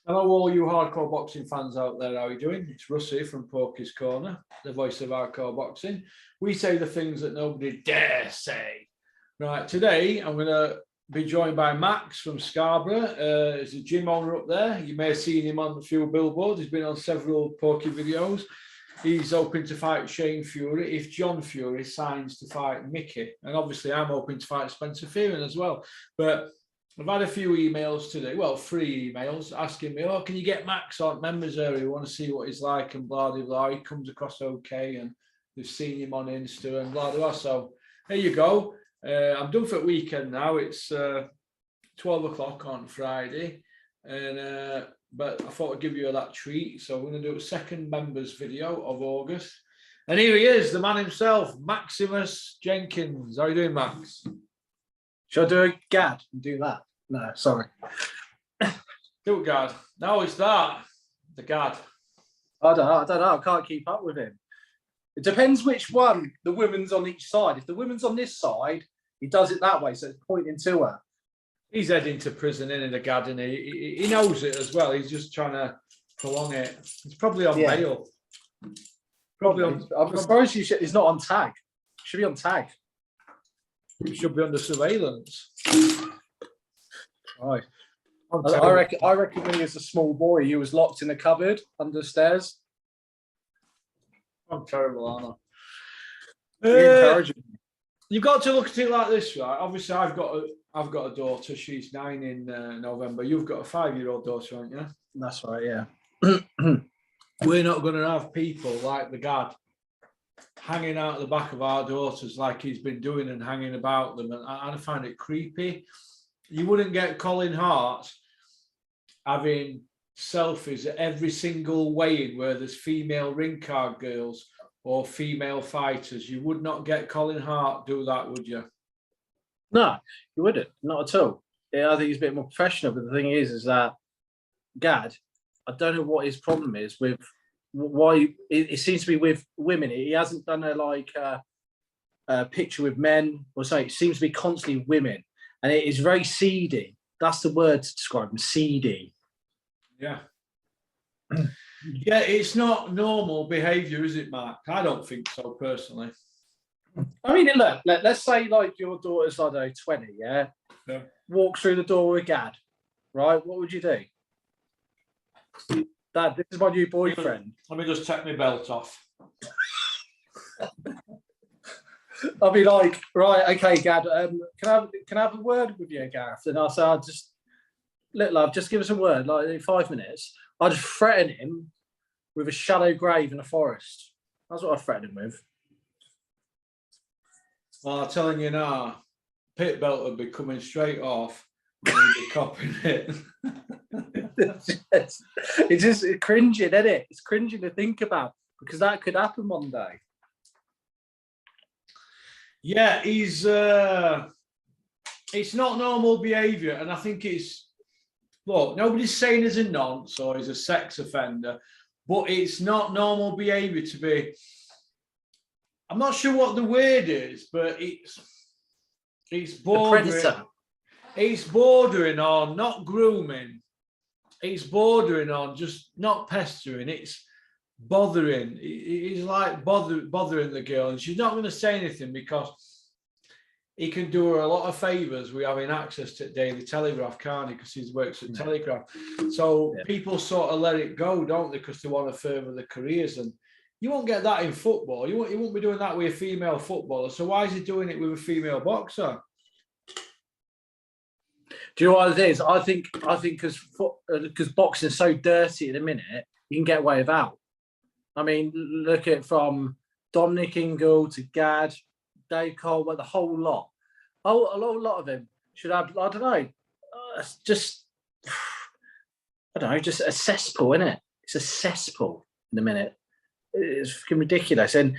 Hello, all you hardcore boxing fans out there. How are you doing? It's Russ here from Porky's Corner, the voice of hardcore boxing. We say the things that nobody dare say. Right, today I'm going to be joined by Max from Scarborough. He's a gym owner up there. You may have seen him on a few billboards. He's been on several Porky videos. He's hoping to fight Shane Fury if John Fury signs to fight Mickey. And obviously I'm hoping to fight Spencer Fearon as well. But I've had a few emails today, well, 3 emails asking me, oh, can you get Max on members area? We want to see what he's like and blah, blah, blah. He comes across okay and they've seen him on Insta and blah, blah, blah. So there you go. I'm done for the weekend now. It's 12 o'clock on Friday. And but I thought I'd give you that treat. So we're going to do a second members video of August. And here he is, the man himself, Maximus Jenkins. How are you doing, Max? Should I do a Gad and do that? No, sorry. Do a Gad. No, it's that. The Gad. I don't know. I can't keep up with him. It depends which one. The woman's on each side. If the woman's on this side, he does it that way, so it's pointing to her. He's heading to prison in the Gad, and he knows it as well. He's just trying to prolong it. It's probably on bail. Probably on. I'm surprised he's not on tag. Should be on tag. He should be under surveillance. Right. I reckon when he was a small boy, he was locked in a cupboard under the stairs. I'm terrible, aren't I? You've got to look at it like this, right? Obviously, I've got a daughter. She's 9 in November. You've got a 5-year-old daughter, haven't you? That's right. Yeah. We're not going to have people like the Gad hanging out the back of our daughters like he's been doing and hanging about them. And I find it creepy. You wouldn't get Colin Hart having selfies at every single weigh-in where there's female ring card girls or female fighters. You would not get Colin Hart do that, would you? No, you wouldn't. Not at all. Yeah, I think he's a bit more professional. But the thing is that Gad, I don't know what his problem is with why it seems to be with women. He hasn't done a picture with men or something. It seems to be constantly women, and it is very seedy. That's the word to describe him, seedy. Yeah. Yeah, it's not normal behaviour, is it, Mark? I don't think so, personally. I mean, look, let's say like your daughter's, I don't know, 20, yeah? Walk through the door with Gad, right? What would you do? Dad, this is my new boyfriend. Let me just take my belt off. I'll be like, right, okay, Gad, can I have a word with you, Gareth? And I'll say, look, love, just give us a word, like in 5 minutes. I'd threaten him with a shallow grave in a forest. That's what I'd threaten him with. Well, I'm telling you now, pit belt would be coming straight off and he'd be copping it. It's just cringing, isn't it? It's cringing to think about because that could happen one day. Yeah, it's not normal behaviour, and I think it's, look, nobody's saying he's a nonce or he's a sex offender, but it's not normal behaviour to be, I'm not sure what the word is, but it's bordering. It's bordering on not grooming. It's bordering on just not pestering. It's bothering. It's like bothering the girl, and she's not going to say anything because he can do her a lot of favours with having access to Daily Telegraph, can't he? Because he works at Telegraph. So people sort of let it go, don't they? Because they want to further their careers, and you won't get that in football. You won't be doing that with a female footballer. So why is he doing it with a female boxer? Do you know what it is? I think because boxing is so dirty at the minute, you can get away without. I mean, look at from Dominic Ingle to Gad, Dave Cole, the whole lot. A lot of them should have, I don't know, just a cesspool, isn't it? It's a cesspool in a minute. It's fucking ridiculous. And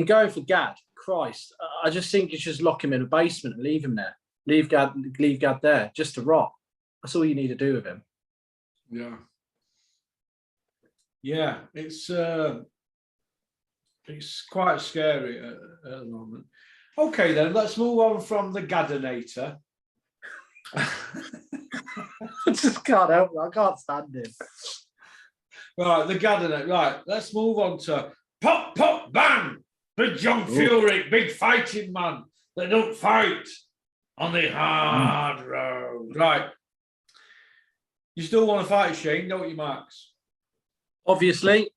going for Gad, Christ, I just think you should just lock him in a basement and leave him there. Leave Gad there just to rot. That's all you need to do with him. Yeah. Yeah, it's quite scary at the moment. Okay, then let's move on from the Gadinator. I just can't help it. I can't stand him. Right, the Gadinator. Right, let's move on to pop, pop, bang. Big John Fury, big fighting man that don't fight on the hard road. Right. You still want to fight Shane, don't you, Max? Obviously.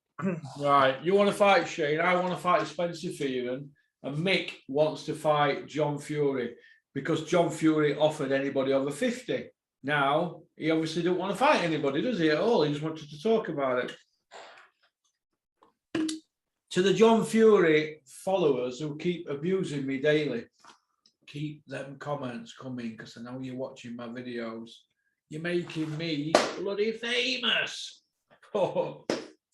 Right. You want to fight Shane. I want to fight Spencer Fearon. And Mick wants to fight John Fury because John Fury offered anybody over 50. Now, he obviously don't want to fight anybody, does he, at all? He just wanted to talk about it. To the John Fury followers who keep abusing me daily, keep them comments coming because I know you're watching my videos. You're making me bloody famous. Oh,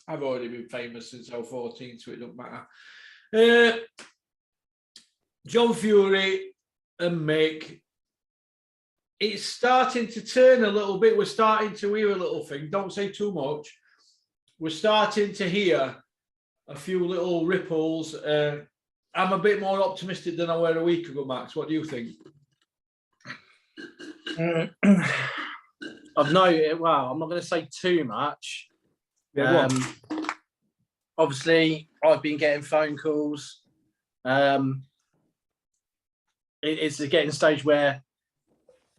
I've already been famous since I was 14, so it don't matter. John Fury and Mick, it's starting to turn a little bit. We're starting to hear a little thing. Don't say too much. We're starting to hear a few little ripples. I'm a bit more optimistic than I were a week ago, Max. What do you think? I've noted, well, I'm not going to say too much. Yeah, obviously, I've been getting phone calls. It's getting to the stage where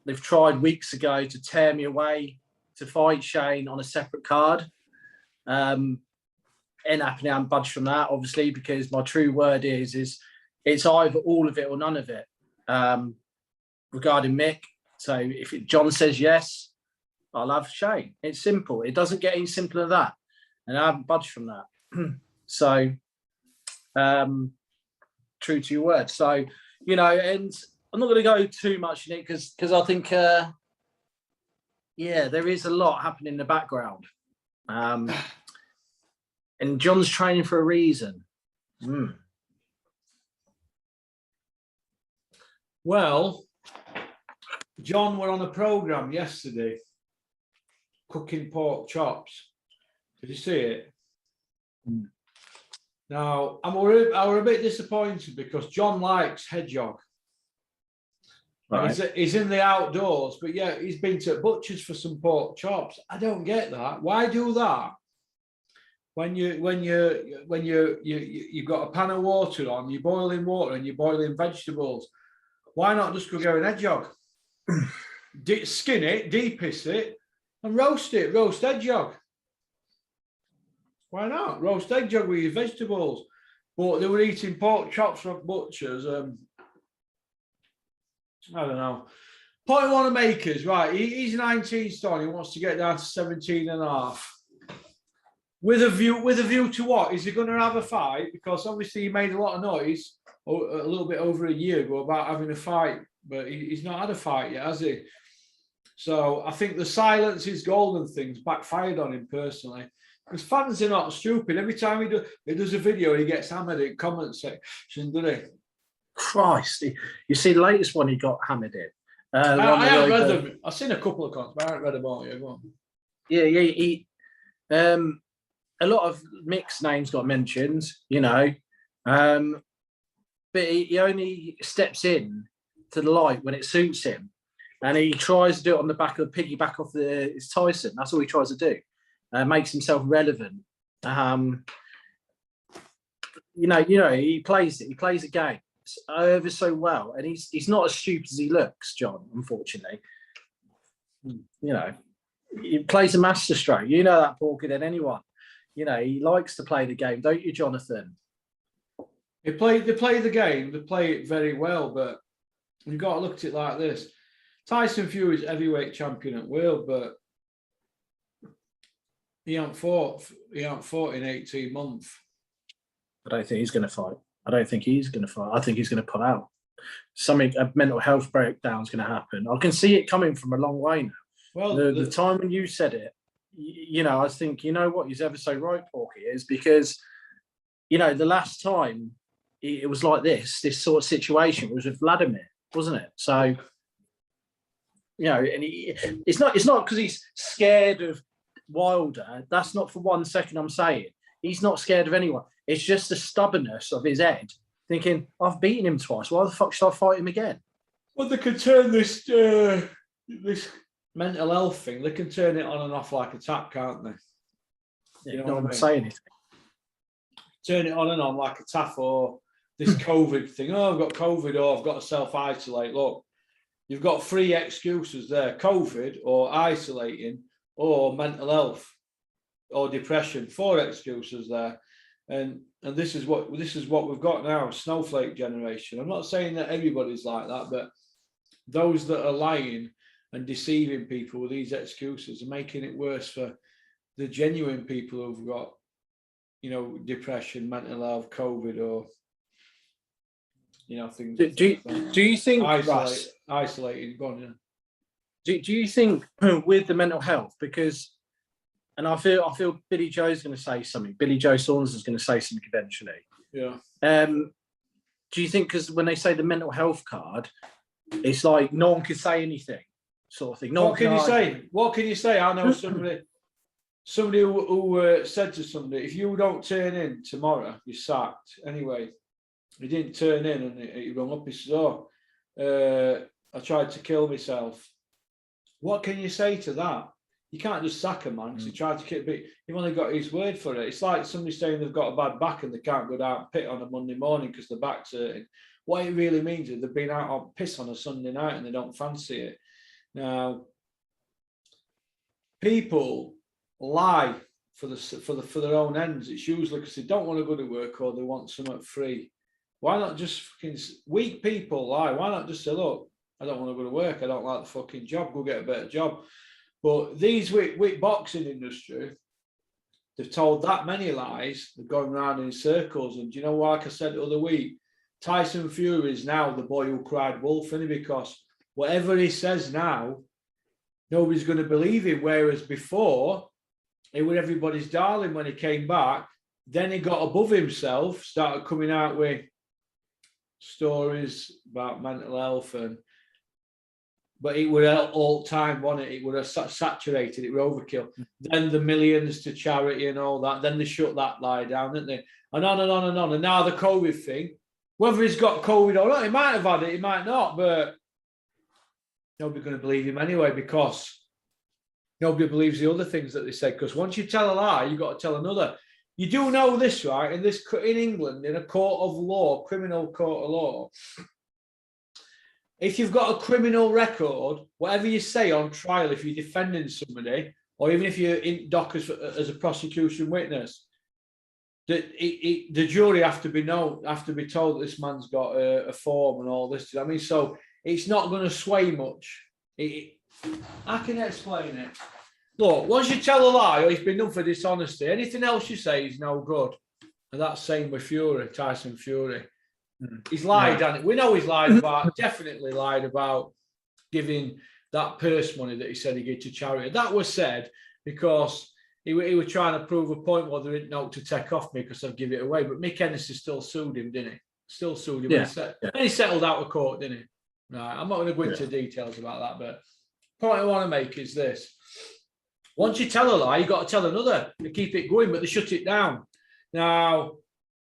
they've tried weeks ago to tear me away to fight Shane on a separate card. Ain't happening. I'm budged from that, obviously, because my true word is it's either all of it or none of it regarding Mick. So if John says yes, I'll have Shane. It's simple. It doesn't get any simpler than that. And I haven't budged from that. So true to your word. So, you know, and I'm not going to go too much in it because I think, yeah, there is a lot happening in the background. And John's training for a reason. Well, John were on a programme yesterday, cooking pork chops. Did you see it? Now, I were a bit disappointed because John likes hedgehog. Right. He's in the outdoors, but yeah, he's been to butchers for some pork chops. I don't get that. Why do that? When you've got a pan of water on, you're boiling water and you're boiling vegetables. Why not just go get an hedgehog? Skin it, de-piss it, and roast it. Roast hedgehog. Why not? Roast hedgehog with your vegetables. But they were eating pork chops from butchers. I don't know. Point I want to make is, right, he's 19 stone. He wants to get down to 17 and a half. With a view to what? Is he going to have a fight? Because obviously he made a lot of noise a little bit over a year ago about having a fight, but he's not had a fight yet, has he? So I think the silence is golden things backfired on him personally. Because fans are not stupid. Every time he does a video, he gets hammered in comment section, doesn't he? Christ. You see the latest one he got hammered in. I haven't read them. I've seen a couple of comments, but I haven't read them all yet. Go on. Yeah. A lot of Mick's names got mentioned, you know, but he only steps in to the light when it suits him, and he tries to do it on the back of the piggyback off his Tyson. That's all he tries to do. Makes himself relevant. You know, he plays it. He plays the game ever so well, and he's not as stupid as he looks, John. Unfortunately, you know, he plays a masterstroke. You know that, Porky, than anyone. You know, he likes to play the game, don't you, Jonathan? They play the game. They play it very well, but you've got to look at it like this. Tyson Fury's heavyweight champion at world, but he ain't fought in 18 months. I don't think he's going to fight. I don't think he's going to fight. I think he's going to pull out. A mental health breakdown is going to happen. I can see it coming from a long way now. Well, the time when you said it, you know, I think, you know what, he's ever so right, Porky, is because, you know, the last time it was like this sort of situation was with Vladimir, wasn't it? So, you know, and it's not because he's scared of Wilder. That's not for 1 second I'm saying. He's not scared of anyone. It's just the stubbornness of his head, thinking, I've beaten him twice. Why the fuck should I fight him again? Well, they could turn this mental health thing, they can turn it on and off like a tap, can't they? Yeah, You know no what I one mean? say anything. Turn it on and on like a tap, or this COVID thing. Oh, I've got COVID, or I've got to self-isolate. Look, you've got 3 excuses there: COVID, or isolating, or mental health, or depression. 4 excuses there. And this is what we've got now, snowflake generation. I'm not saying that everybody's like that, but those that are lying and deceiving people with these excuses are making it worse for the genuine people who've got, you know, depression, mental health, COVID, or, you know, things. Do you think, Russ, isolating? Go on, do you think with the mental health, because, and I feel Billy Joe's going to say something. Billy Joe Saunders is going to say something eventually. Yeah. Do you think, because when they say the mental health card, it's like no one can say anything, sort of thing. What can you say? What can you say? I know somebody who said to somebody, if you don't turn in tomorrow, you're sacked. Anyway, he didn't turn in, and he rung up. He said, "Oh, I tried to kill myself." What can you say to that? You can't just sack a man because he tried to kill, but you've only got his word for it. It's like somebody saying they've got a bad back and they can't go down and pit on a Monday morning because the back's hurting. What it really means is they've been out on piss on a Sunday night and they don't fancy it. Now, people lie for their own ends. It's usually because they don't want to go to work or they want something free. Why not just fucking weak people lie? Why not just say, look, I don't want to go to work. I don't like the fucking job. Go get a better job. But these with boxing industry, they've told that many lies. They're going around in circles. And do you know, like I said the other week, Tyson Fury is now the boy who cried wolf, isn't he? Because whatever he says now, nobody's going to believe him. Whereas before, he was everybody's darling when he came back. Then he got above himself, started coming out with stories about mental health, but it would all time, wasn't it? It would have saturated, it would overkill. Then the millions to charity and all that. Then they shut that lie down, didn't they? And on and on and on. And now the COVID thing, whether he's got COVID or not, he might have had it, he might not, but nobody's going to believe him anyway, because nobody believes the other things that they say. Because once you tell a lie, you've got to tell another. You do know this, right? In England, in a court of law, criminal court of law, if you've got a criminal record, whatever you say on trial, if you're defending somebody, or even if you're in dock as a prosecution witness, the jury have to be told that this man's got a form and all this. I mean, so it's not going to sway much. I can explain it. Look, once you tell a lie, or he's been done for dishonesty, anything else you say is no good. And that's same with Fury, Tyson Fury. He's lied, and we know he's lied about, definitely lied about giving that purse money that he said he gave to charity. That was said because he was trying to prove a point where they didn't know to take off me because I'd give it away. But Mick Hennessy still sued him, didn't he? Still sued him. And he settled out of court, didn't he? Right. I'm not going to go into details about that, but the point I want to make is this. Once you tell a lie, you've got to tell another to keep it going, but they shut it down. Now,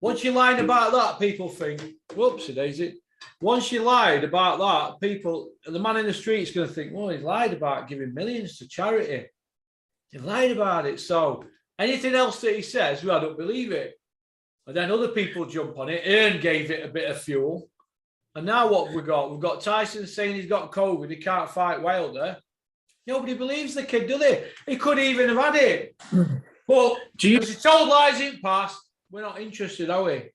once you lied about that, people think, whoopsie daisy. Once you lied about that, people, the man in the street is going to think, well, he's lied about giving millions to charity. He lied about it. So anything else that he says, well, I don't believe it. And then other people jump on it. Ern gave it a bit of fuel. And now what we've got? We've got Tyson saying he's got COVID. He can't fight Wilder. Nobody believes the kid, do they? He could even have had it. But because he told lies in the past, we're not interested, are we?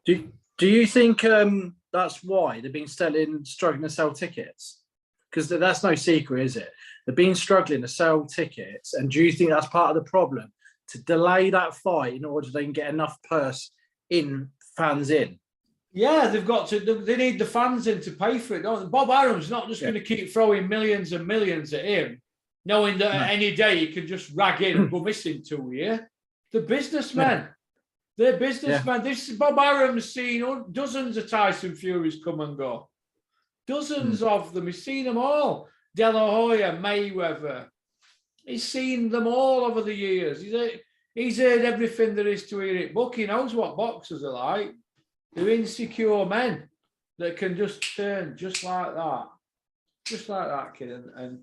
Do you think that's why they've been struggling to sell tickets? Because that's no secret, is it? They've been struggling to sell tickets, and do you think that's part of the problem, to delay that fight in order they can get enough fans in? Yeah, they've got to. They need the fans in to pay for it, don't they? Bob Arum's not just going to keep throwing millions and millions at him, knowing that any day he can just rag in and go missing 2 years. The businessmen. They're businessmen. This Bob Arum's seen dozens of Tyson Furies come and go. Dozens of them. He's seen them all. De La Hoya, Mayweather. He's seen them all over the years. He's heard everything there is to hear it. Buck, he knows what boxers are like. They're insecure men that can just turn just like that. just like that kid. And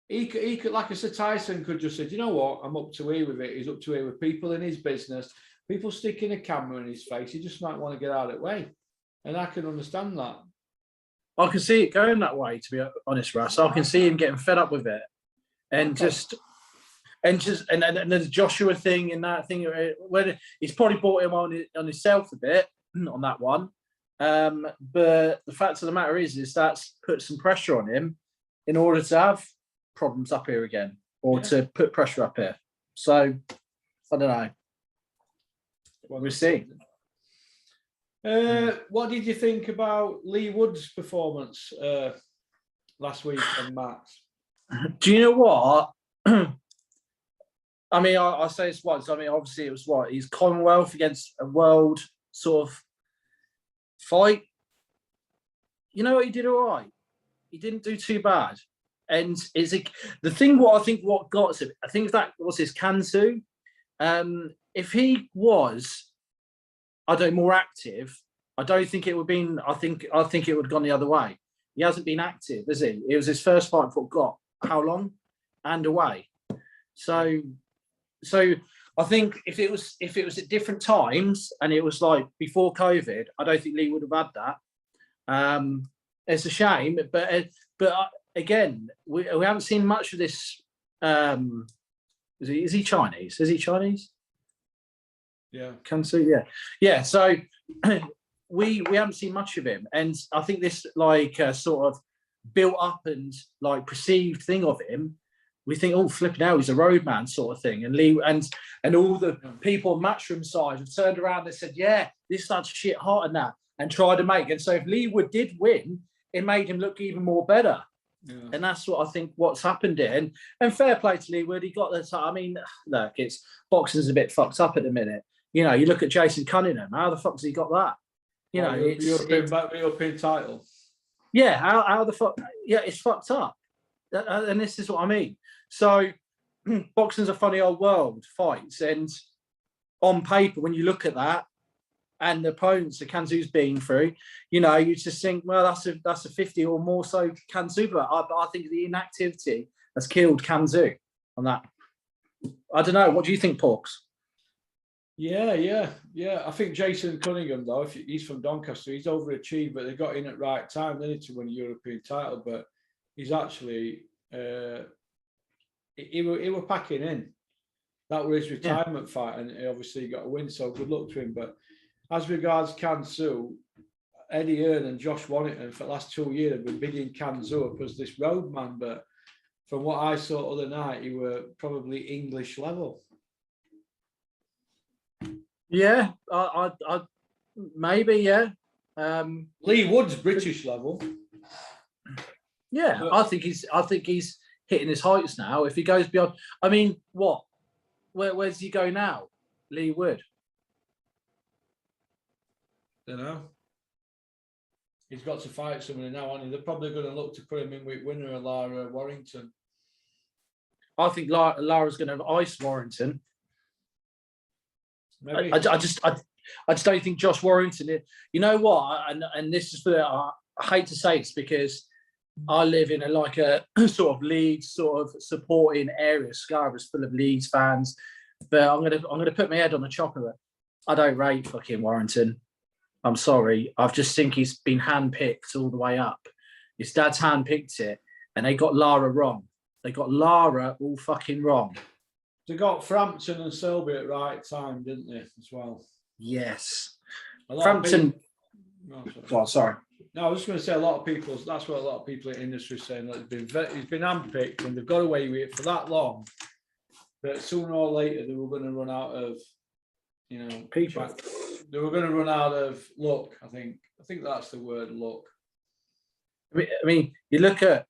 he could, like I said, Tyson could just say, do you know what? I'm up to here with it. He's up to here with people in his business, people sticking a camera in his face. He just might want to get out of the way. And I can understand that. I can see it going that way, to be honest, Russ. I can see him getting fed up with it. And and the Joshua thing and that thing, where he's probably brought him on himself a bit on that one. But the fact of the matter is that's put some pressure on him in order to have problems up here again, or to put pressure up here. So I don't know. We'll see. What did you think about Lee Wood's performance last week on Max? Do you know what? I mean, I say it's once. I mean, obviously it was what? He's Commonwealth against a world sort of fight. You know what? He did all right. He didn't do too bad. And is it the thing? What got him? I think that was his Kansu. If he was, I don't know, more active, I don't think it would have been. I think it would have gone the other way. He hasn't been active, has he? It was his first fight for God, how long? And away. So I think if it was at different times and it was like before COVID, I don't think Lee would have had that. It's a shame, but again, we haven't seen much of this. Is he Chinese? Is he Chinese? Yeah, Kansu, yeah. So we haven't seen much of him, and I think this sort of built up and like perceived thing of him. We think, oh, flipping out, he's a roadman sort of thing. And Lee and all the people on Matchroom side have turned around and said, yeah, this lad's shit hot and that, and tried to make. And so if Lee Wood did win, it made him look even more better. Yeah. And that's what I think what's happened here. And fair play to Lee Wood, he got this. I mean, look, it's boxing's a bit fucked up at the minute. You know, you look at Jason Cunningham, how the fuck has he got that? You know, it's European title. Yeah, how the fuck? Yeah, it's fucked up. And this is what I mean. So boxing's a funny old world, fights, and on paper, when you look at that and the opponents that Kansu's been through, you know, you just think, well, that's a 50 or more so Kansu, but I think the inactivity has killed Kansu on that. I don't know. What do you think, Porks? Yeah. I think Jason Cunningham, though, if he's from Doncaster, he's overachieved, but they got in at right time. They need to win a European title, but he's actually he were packing in. That was his retirement fight, and he obviously got a win. So good luck to him. But as regards Kansu, Eddie Hearn and Josh Warrington for the last 2 years have been bigging Kansu up as this roadman. But from what I saw other night, he were probably English level. Yeah, I maybe, yeah. Lee Wood's British level. Yeah, but I think he's hitting his heights now. If he goes beyond, I mean, what? Where does he go now, Lee Wood? Don't know. He's got to fight somebody now, and they're probably going to look to put him in with winner Lara Warrington. I think Lara's going to ice Warrington. Maybe. I just don't think Josh Warrington. You know what? And this is I hate to say this because I live in a sort of Leeds sort of supporting area. Scarborough's full of Leeds fans, but I'm gonna put my head on the chopper. I don't rate fucking Warrington. I'm sorry. I just think he's been handpicked all the way up. His dad's handpicked it, and they got Lara wrong. They got Lara all fucking wrong. They got Frampton and Selby at right time, didn't they, as well? Yes. Frampton. Sorry. No, I was just going to say that's what a lot of people in the industry are saying, that he's been handpicked and they've got away with it for that long. But sooner or later, they were going to run out of, people. They were going to run out of luck, I think. I think that's the word, luck. I mean, you look at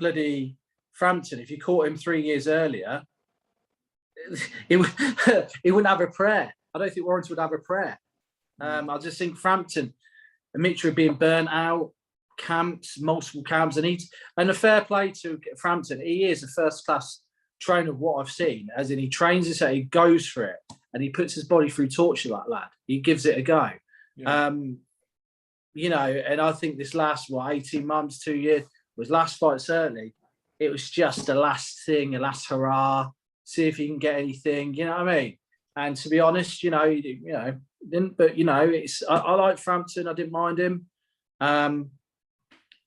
bloody Frampton. If you caught him 3 years earlier, he wouldn't have a prayer. I don't think Warrington would have a prayer. I just think Frampton, a mixture of being burnt out, multiple camps, and a fair play to Frampton. He is a first class trainer of what I've seen, as in he trains himself, he goes for it, and he puts his body through torture, that lad. He gives it a go. Yeah. And I think this last 18 months, 2 years, was last fight certainly, it was just a last thing, a last hurrah, see if you can get anything, you know what I mean? And to be honest, didn't, but I like Frampton, I didn't mind him.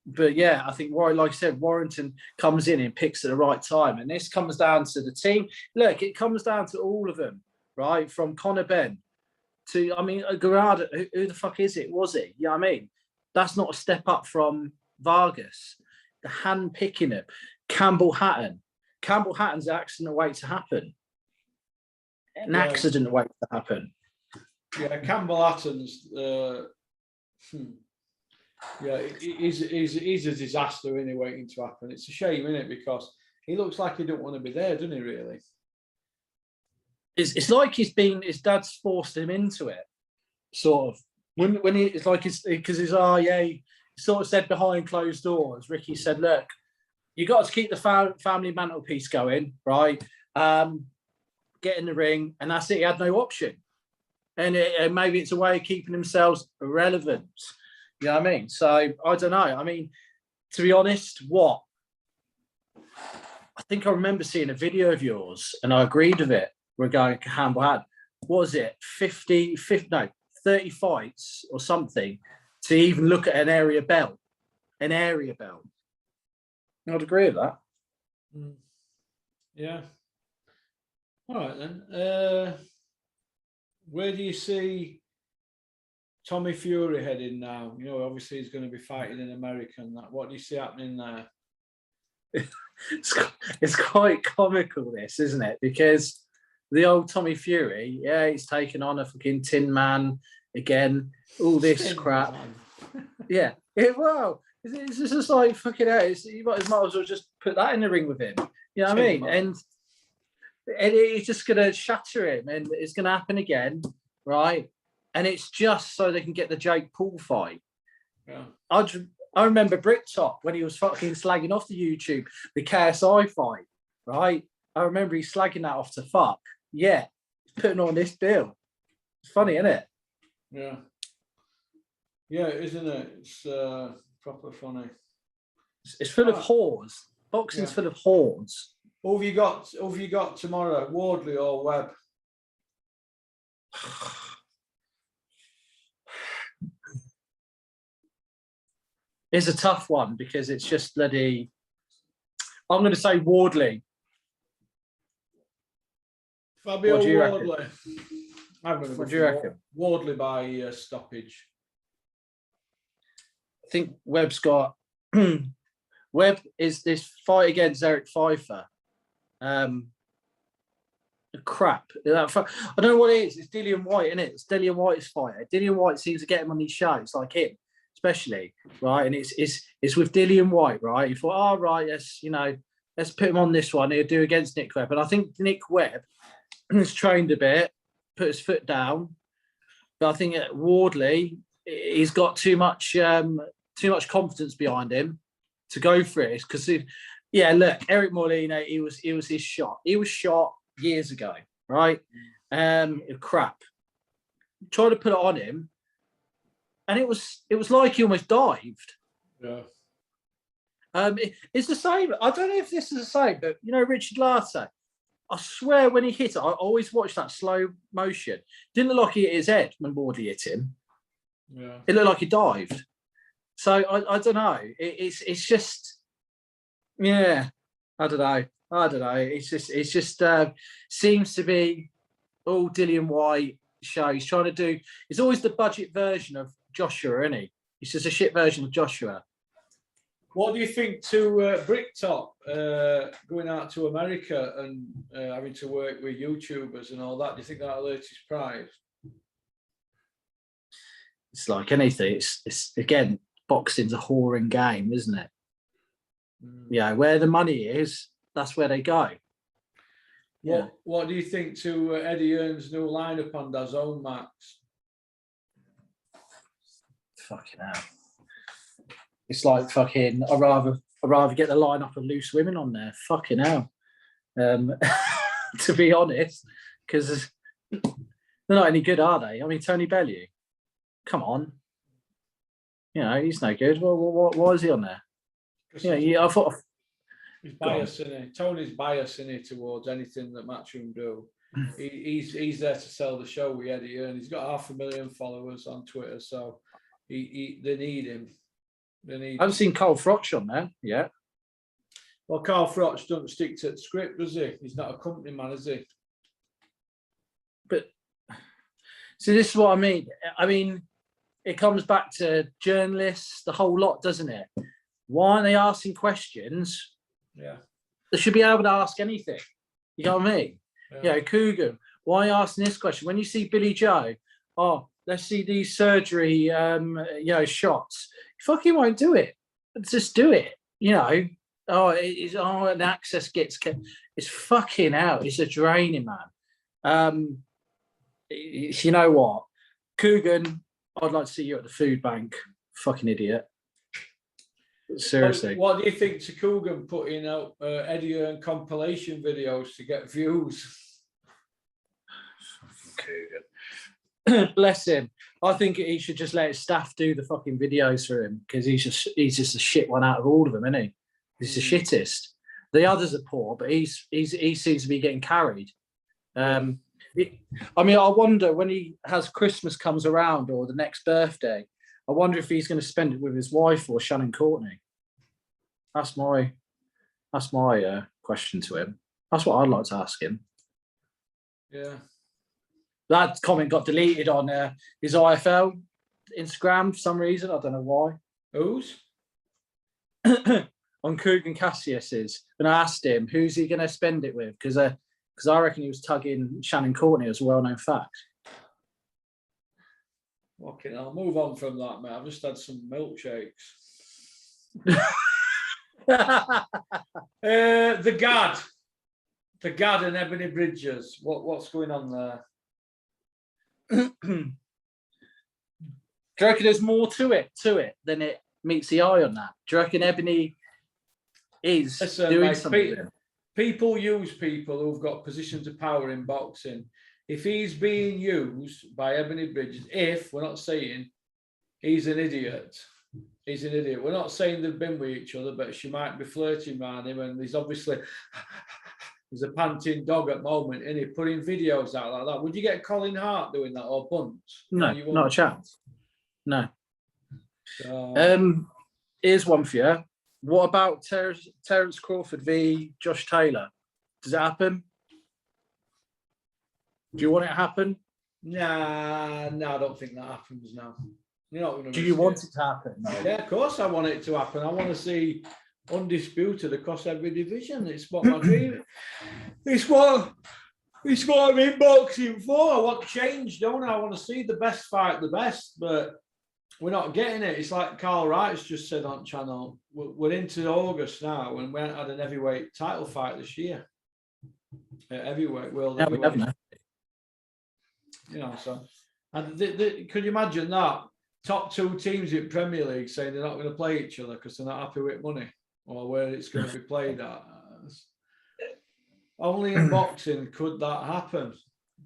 But yeah, I think, like I said, Warrington comes in and picks at the right time. And this comes down to the team. Look, it comes down to all of them, right? From Conor Benn to, Guerrero, who the fuck is it? Was it? You know what I mean? That's not a step up from Vargas. The hand picking it. Campbell Hatton. Campbell Hatton's an accident waiting to happen. Accident waiting to happen. Yeah, Campbell Hatton's... Yeah, he's a disaster anyway waiting to happen. It's a shame, isn't it? Because he looks like he don't want to be there, doesn't he? Really, it's like his dad's forced him into it, sort of. When it's like because he sort of said behind closed doors. Ricky said, "Look, you got to keep the family mantelpiece going, right? Get in the ring, and that's it. He had no option, and maybe it's a way of keeping themselves relevant." You know what I mean? So I don't know. I mean, to be honest, I think I remember seeing a video of yours and I agreed with it regarding Campbell Hatton. What was it? 30 fights or something to even look at an area belt. I'd agree with that. Yeah. All right then. Where do you see Tommy Fury heading now? Obviously he's going to be fighting in America and that. What do you see happening there? It's quite comical, this, isn't it? Because the old Tommy Fury, he's taken on a fucking Tin Man again, all this crap. Yeah. It's just like fucking hell. You might as well just put that in the ring with him. You know what I mean? And it's just going to shatter him and it's going to happen again, right? And it's just so they can get the Jake Paul fight. Yeah. I remember Bricktop when he was fucking slagging off the YouTube, the KSI fight, right? I remember he's slagging that off to fuck. Yeah, he's putting on this deal. It's funny, isn't it? Yeah. Yeah, isn't it? It's proper funny. It's full of whores. Boxing's full of whores. Who have you got tomorrow? Wardley or Webb? It's a tough one because it's just bloody. I'm going to say Wardley. Fabio Wardley. I'm going to what do you reckon? Wardley by stoppage. I think Webb's got. Webb is this fight against Eric Pfeiffer. Crap. I don't know what it is. It's Dillian White, isn't it? It's Dillian White's fighter. Dillian White seems to get him on these shows, like him, especially, right? And it's with Dillian White, right? You thought, right, let's put him on this one. He'll do against Nick Webb. And I think Nick Webb has trained a bit, put his foot down. But I think at Wardley, he's got too much confidence behind him to go for it. Because, look, Eric Molina, he was his shot. He was shot years ago, right? Crap. Tried to put it on him, and it was like he almost dived. Yeah. It's the same. I don't know if this is the same, but Richard Latte. I swear when he hit it, I always watched that slow motion. Didn't look like he hit his head when Wardley hit him. Yeah. It looked like he dived. So I don't know. It's just, yeah. I don't know. It's just seems to be all Dillian White show. He's trying to do. It's always the budget version of Joshua, isn't he? It's just a shit version of Joshua. What do you think to Bricktop going out to America and having to work with YouTubers and all that? Do you think that'll hurt his prize? It's like anything. It's again, boxing's a whoring game, isn't it? Yeah, where the money is, that's where they go. What do you think to Eddie Hearn's new lineup on DAZN, Max? Fucking hell. It's like fucking. I'd rather get the lineup of loose women on there. Fucking hell. To be honest, because they're not any good, are they? I mean, Tony Bellew. Come on. He's no good. Why is he on there? Yeah, I thought. He's biased, isn't he? Tony's biased, isn't he, towards anything that Matchroom do. He's there to sell the show with Eddie, and he's got 500,000 followers on Twitter, so they need him. I haven't seen Carl Froch on there yet. Well, Carl Froch doesn't stick to the script, does he? He's not a company man, is he? But see, this is what I mean. I mean, it comes back to journalists, the whole lot, doesn't it? Why aren't they asking questions? Yeah. They should be able to ask anything. You know what I mean? Yeah. Coogan, why are you asking this question? When you see Billy Joe, oh, let's see these surgery, shots. You fucking won't do it. Just do it. An access gets kept. It's fucking out. It's a draining, man. You know what, Coogan? I'd like to see you at the food bank. Fucking idiot. Seriously. What do you think to Coogan putting out Eddie Hearn compilation videos to get views? Coogan. Bless him. I think he should just let his staff do the fucking videos for him, because he's just a shit one out of all of them, isn't he? He's the shittest. The others are poor, but he seems to be getting carried. I wonder when he has Christmas comes around or the next birthday, I wonder if he's going to spend it with his wife or Shannon Courtney. That's my question to him. That's what I'd like to ask him. Yeah. That comment got deleted on his IFL Instagram for some reason. I don't know why. Whose? On Coogan Cassius's. And I asked him, who's he going to spend it with? Because I reckon he was tugging Shannon Courtney as a well-known fact. Okay, I'll move on from that, mate. I've just had some milkshakes. The Gad and Ebony Bridges. What's going on there? Do you reckon there's more to it than it meets the eye on that? Do you reckon Ebony is doing something? People use people who've got positions of power in boxing. If he's being used by Ebony Bridges, we're not saying he's an idiot. He's an idiot. We're not saying they've been with each other, but she might be flirting around him, and he's a panting dog at the moment, and he putting videos out like that. Would you get Colin Hart doing that or Bunce? No, not a chance. No. So, here's one for you. What about Terence Crawford v Josh Taylor? Does it happen? Do you want it to happen? Nah, I don't think that happens now. You're not going to. Do you want it to happen? No. Yeah, of course I want it to happen. I want to see undisputed across every division. It's what my dream. It's what I'm in boxing for. I want change, don't I? I want to see the best fight the best, but we're not getting it. It's like Carl Wright's just said on channel. We're into August now, and we haven't had an heavyweight title fight this year. Heavyweight, world heavyweight. So and could you imagine that? Top two teams in Premier League saying they're not going to play each other because they're not happy with money or where it's going to be played at. Only in boxing could that happen.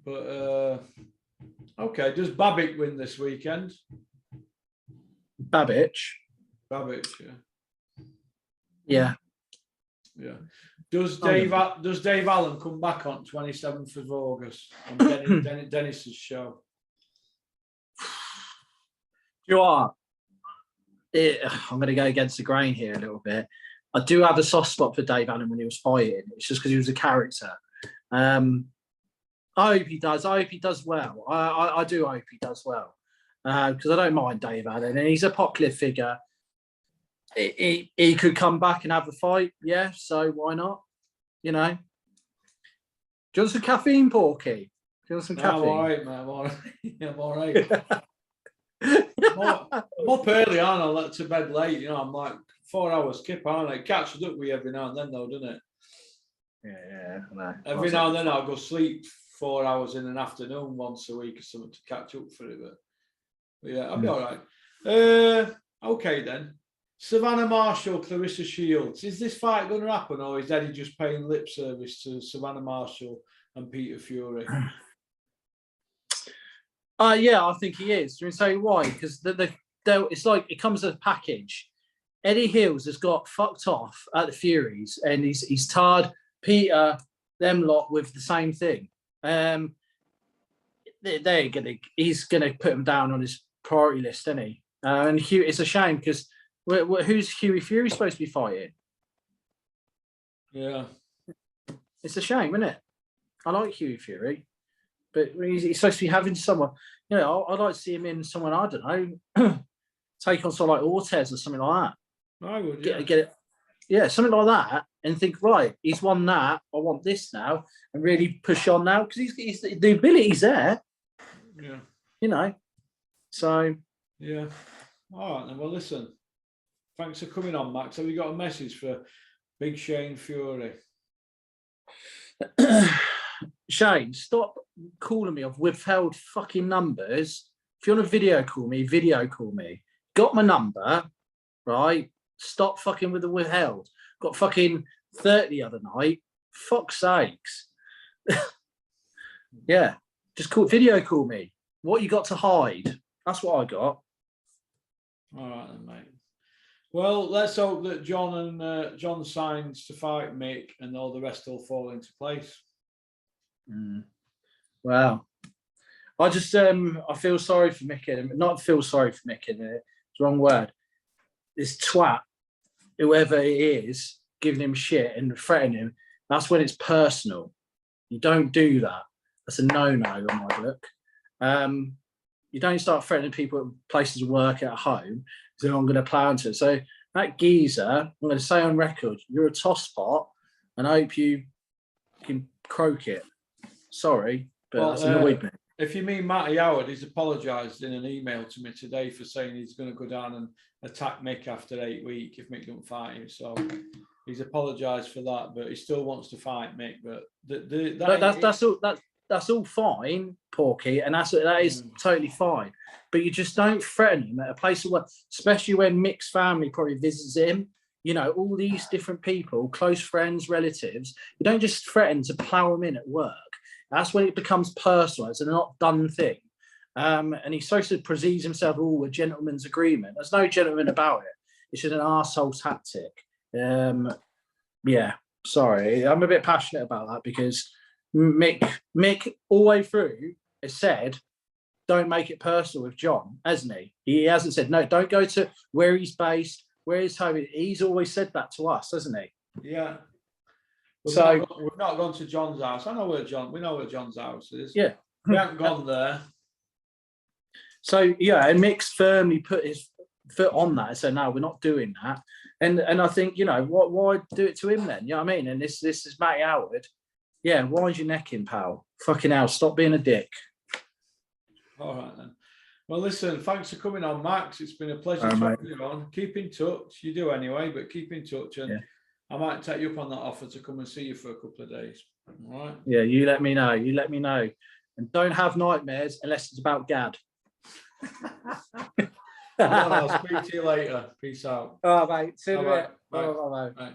But okay, does Babic win this weekend? Babic, yeah. Does Dave Allen come back on 27th of August on Dennis's show? You are. I'm going to go against the grain here a little bit. I do have a soft spot for Dave Allen when he was fighting. It's just because he was a character. I hope he does. I hope he does well. I do hope he does well because I don't mind Dave Allen, and he's a popular figure. He could come back and have a fight, yeah. So why not? Do you want some caffeine, Porky? Do you want some caffeine? I'm all right, man. I'm all right. I'm up early, aren't I? Let to bed late. I'm like 4 hours skip, aren't I? It catches up with you every now and then, though, doesn't it? Yeah. No. Every now and then I'll go sleep 4 hours in an afternoon once a week or something to catch up for it. But yeah, I'll be all right. Okay then. Savannah Marshall, Clarissa Shields. Is this fight going to happen, or is Eddie just paying lip service to Savannah Marshall and Peter Fury? Yeah, I think he is. Do you say why? Because it's like it comes as a package. Eddie Hills has got fucked off at the Furies, and he's tarred Peter them lot with the same thing. He's gonna put him down on his priority list, isn't he? And Hugh, it's a shame because who's Hughie Fury supposed to be fighting? Yeah, it's a shame, isn't it? I like Hughie Fury, but he's supposed to be having someone. You know, I'd like to see him in someone, I don't know, take on someone like Ortez or something like that. I would. Yeah. Get it. Yeah, something like that, and think, right, he's won that. I want this now, and really push on now because he's the ability's there. Yeah. You know. So. Yeah. All right then. Well, listen. Thanks for coming on, Max. Have you got a message for Big Shane Fury? Shane, stop calling me. I've withheld fucking numbers. If you want to video call me. Got my number, right? Stop fucking with the withheld. Got fucking 30 the other night. Fuck's sakes. Yeah, just video call me. What you got to hide? That's what I got. All right then, mate. Well, let's hope that John signs to fight Mick, and all the rest will fall into place. Wow. I just I feel sorry for Mick. Not feel sorry for Mick. It's the wrong word. This twat, whoever it is, giving him shit and threatening him. That's when it's personal. You don't do that. That's a no-no on my book. You don't start threatening people at places of work, at home. So I'm going to plow into it. So that geezer, I'm going to say on record, you're a tosspot, and I hope you can croak it. Sorry, but that's annoyed me. If you mean Matty Howard, he's apologised in an email to me today for saying he's going to go down and attack Mick after 8 weeks if Mick don't fight him. So he's apologised for that, but he still wants to fight Mick. But that's all fine, Porky, and that is totally fine. But you just don't threaten him at a place of work, especially when Mick's family probably visits him. You know, all these different people, close friends, relatives. You don't just threaten to plough them in at work. That's when it becomes personal. It's a not done thing. And he's supposed to present himself all a gentleman's agreement. There's no gentleman about it. It's just an arsehole tactic. Yeah, sorry. I'm a bit passionate about that because Mick all the way through has said, don't make it personal with John, hasn't he? He hasn't said, no, don't go to where he's based, where his home is. He's always said that to us, hasn't he? Yeah. We've not gone to John's house. We know where John's house is. Yeah. We haven't gone there. So, yeah, and Mick's firmly put his foot on that and said, no, we're not doing that. And I think, you know, why do it to him then? You know what I mean? And this is Matty Howard. Yeah, wind your neck in, pal. Fucking hell, stop being a dick. All right, then. Well, listen, thanks for coming on, Max. It's been a pleasure talking to you on. Keep in touch. You do anyway, but keep in touch. And I might take you up on that offer to come and see you for a couple of days. All right? Yeah, you let me know. And don't have nightmares unless it's about Gad. Well, I'll speak to you later. Peace out. All right, mate. See you in a bit. Bye.